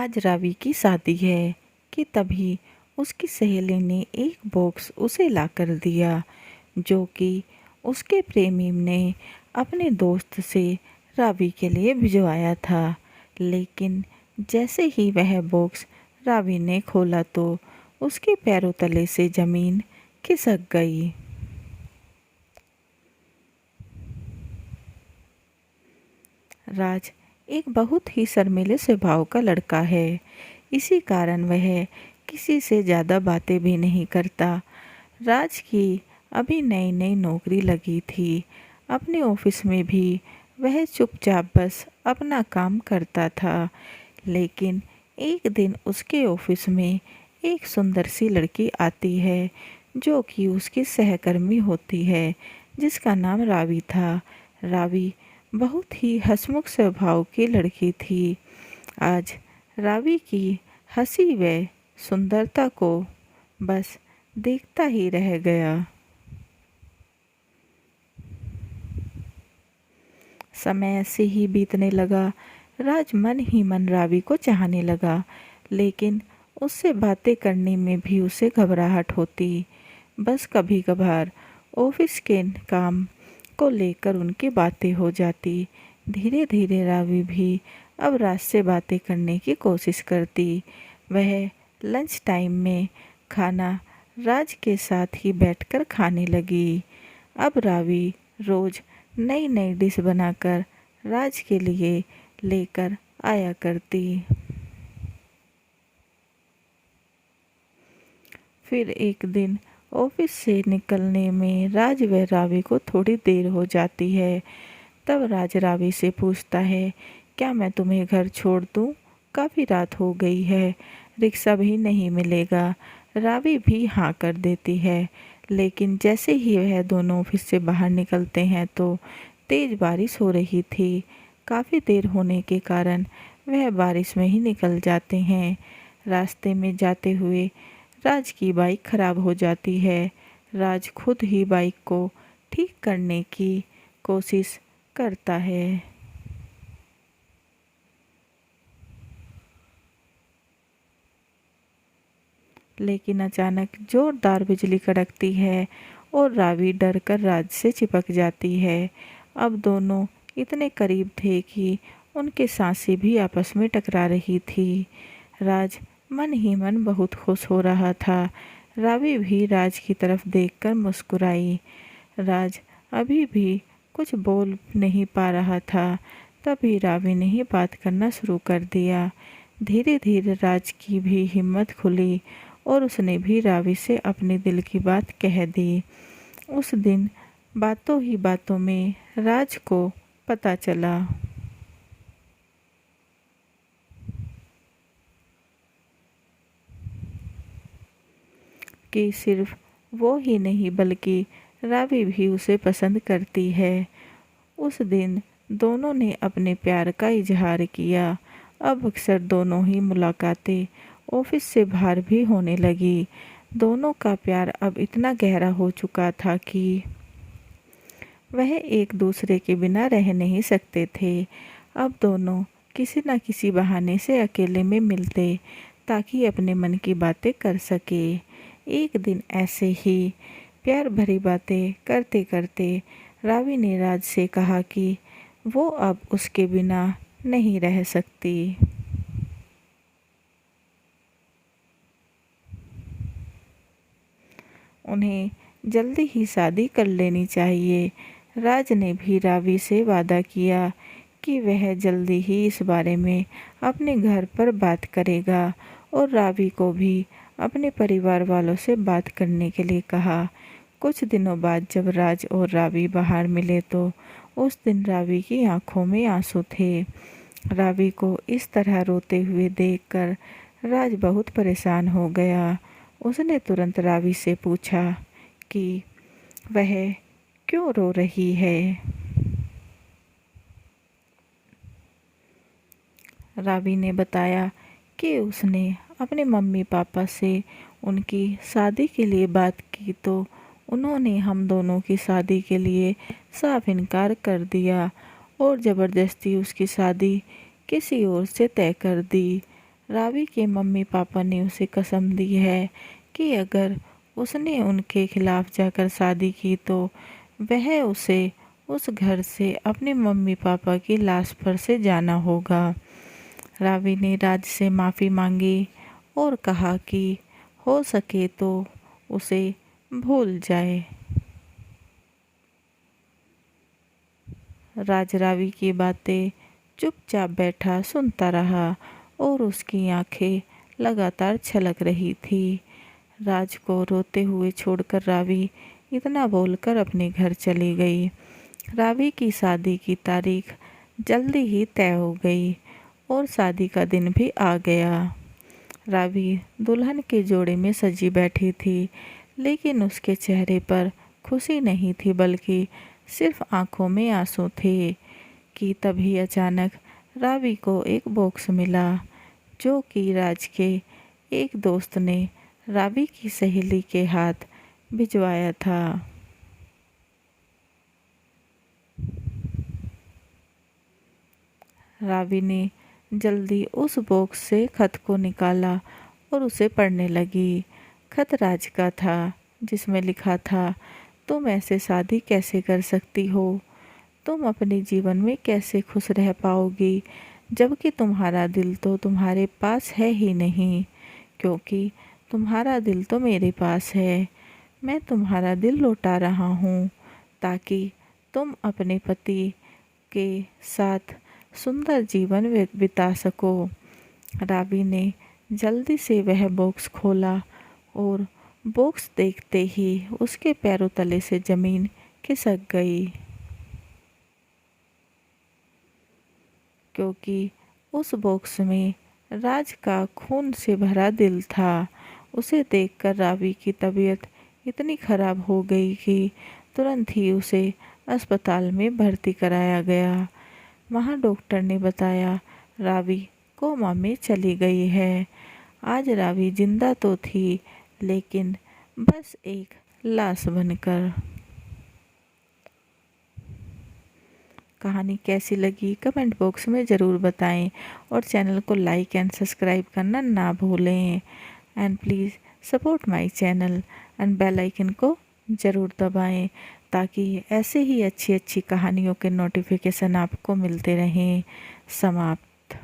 आज रावी की शादी है कि तभी उसकी सहेली ने एक बॉक्स उसे लाकर दिया जो कि उसके प्रेमी ने अपने दोस्त से रावी के लिए भिजवाया था। लेकिन जैसे ही वह बॉक्स रावी ने खोला तो उसके पैरों तले से ज़मीन खिसक गई। राज एक बहुत ही शर्मीले स्वभाव का लड़का है। इसी कारण वह किसी से ज़्यादा बातें भी नहीं करता। राज की अभी नई नई नौकरी लगी थी। अपने ऑफिस में भी वह चुपचाप बस अपना काम करता था। लेकिन एक दिन उसके ऑफिस में एक सुंदर सी लड़की आती है जो कि उसकी सहकर्मी होती है, जिसका नाम रावी था। रावी बहुत ही हंसमुख स्वभाव की लड़की थी। आज रावी की हंसी व सुंदरता को बस देखता ही रह गया। समय ऐसे ही बीतने लगा। राज मन ही मन रावी को चाहने लगा, लेकिन उससे बातें करने में भी उसे घबराहट होती। बस कभी कभार ऑफिस के काम को लेकर उनकी बातें हो जाती। धीरे धीरे रावी भी अब राज से बातें करने की कोशिश करती। वह लंच टाइम में खाना राज के साथ ही बैठकर खाने लगी। अब रावी रोज नई नई डिश बनाकर राज के लिए लेकर आया करती। फिर एक दिन ऑफिस से निकलने में राज व रावी को थोड़ी देर हो जाती है। तब राज रावी से पूछता है, क्या मैं तुम्हें घर छोड़ दूँ? काफ़ी रात हो गई है, रिक्शा भी नहीं मिलेगा। रावी भी हाँ कर देती है। लेकिन जैसे ही वह दोनों ऑफिस से बाहर निकलते हैं तो तेज़ बारिश हो रही थी। काफ़ी देर होने के कारण वह बारिश में ही निकल जाते हैं। रास्ते में जाते हुए राज की बाइक खराब हो जाती है। राज खुद ही बाइक को ठीक करने की कोशिश करता है। लेकिन अचानक जोरदार बिजली कड़कती है और रावी डर कर राज से चिपक जाती है। अब दोनों इतने करीब थे कि उनके सांसें भी आपस में टकरा रही थी। राज मन ही मन बहुत खुश हो रहा था। रावी भी राज की तरफ देखकर मुस्कुराई। राज अभी भी कुछ बोल नहीं पा रहा था। तभी रावी ने ही बात करना शुरू कर दिया। धीरे धीरे राज की भी हिम्मत खुली और उसने भी रावी से अपने दिल की बात कह दी। उस दिन बातों ही बातों में राज को पता चला कि सिर्फ वो ही नहीं बल्कि रावी भी उसे पसंद करती है। उस दिन दोनों ने अपने प्यार का इजहार किया। अब अक्सर दोनों ही मुलाकातें ऑफिस से बाहर भी होने लगी। दोनों का प्यार अब इतना गहरा हो चुका था कि वह एक दूसरे के बिना रह नहीं सकते थे। अब दोनों किसी न किसी बहाने से अकेले में मिलते ताकि अपने मन की बातें कर सके। एक दिन ऐसे ही प्यार भरी बातें करते करते रावी ने राज से कहा कि वो अब उसके बिना नहीं रह सकती। उन्हें जल्दी ही शादी कर लेनी चाहिए। राज ने भी रावी से वादा किया कि वह जल्दी ही इस बारे में अपने घर पर बात करेगा और रावी को भी अपने परिवार वालों से बात करने के लिए कहा। कुछ दिनों बाद जब राज और रावी बाहर मिले तो उस दिन रावी की आंखों में आंसू थे। रावी को इस तरह रोते हुए देखकर राज बहुत परेशान हो गया। उसने तुरंत रावी से पूछा कि वह क्यों रो रही है। रावी ने बताया कि उसने अपने मम्मी पापा से उनकी शादी के लिए बात की तो उन्होंने हम दोनों की शादी के लिए साफ इनकार कर दिया और ज़बरदस्ती उसकी शादी किसी और से तय कर दी। रावी के मम्मी पापा ने उसे कसम दी है कि अगर उसने उनके खिलाफ जाकर शादी की तो वह उसे उस घर से अपने मम्मी पापा की लाश पर से जाना होगा। रावी ने राज से माफ़ी मांगी और कहा कि हो सके तो उसे भूल जाए। राज रावी की बातें चुपचाप बैठा सुनता रहा और उसकी आंखें लगातार छलक रही थी। राज को रोते हुए छोड़कर रावी इतना बोलकर अपने घर चली गई। रावी की शादी की तारीख जल्दी ही तय हो गई और शादी का दिन भी आ गया। रावी दुल्हन के जोड़े में सजी बैठी थी, लेकिन उसके चेहरे पर खुशी नहीं थी बल्कि सिर्फ आंखों में आंसू थे। कि तभी अचानक रावी को एक बॉक्स मिला जो कि राज के एक दोस्त ने रावी की सहेली के हाथ भिजवाया था। रावी ने जल्दी उस बॉक्स से खत को निकाला और उसे पढ़ने लगी। खत राज का था जिसमें लिखा था, तुम ऐसे शादी कैसे कर सकती हो? तुम अपने जीवन में कैसे खुश रह पाओगी जबकि तुम्हारा दिल तो तुम्हारे पास है ही नहीं, क्योंकि तुम्हारा दिल तो मेरे पास है। मैं तुम्हारा दिल लौटा रहा हूँ ताकि तुम अपने पति के साथ सुंदर जीवन बिता सको। रावी ने जल्दी से वह बॉक्स खोला और बॉक्स देखते ही उसके पैरों तले से जमीन खिसक गई, क्योंकि उस बॉक्स में राज का खून से भरा दिल था। उसे देखकर रावी की तबीयत इतनी खराब हो गई कि तुरंत ही उसे अस्पताल में भर्ती कराया गया। वहाँ डॉक्टर ने बताया रावी कोमा में चली गई है। आज रावी जिंदा तो थी, लेकिन बस एक लाश बनकर। कहानी कैसी लगी कमेंट बॉक्स में ज़रूर बताएं और चैनल को लाइक एंड सब्सक्राइब करना ना भूलें। And please support my channel and bell icon को ज़रूर दबाएं ताकि ऐसे ही अच्छी अच्छी कहानियों के नोटिफिकेशन आपको मिलते रहें। समाप्त।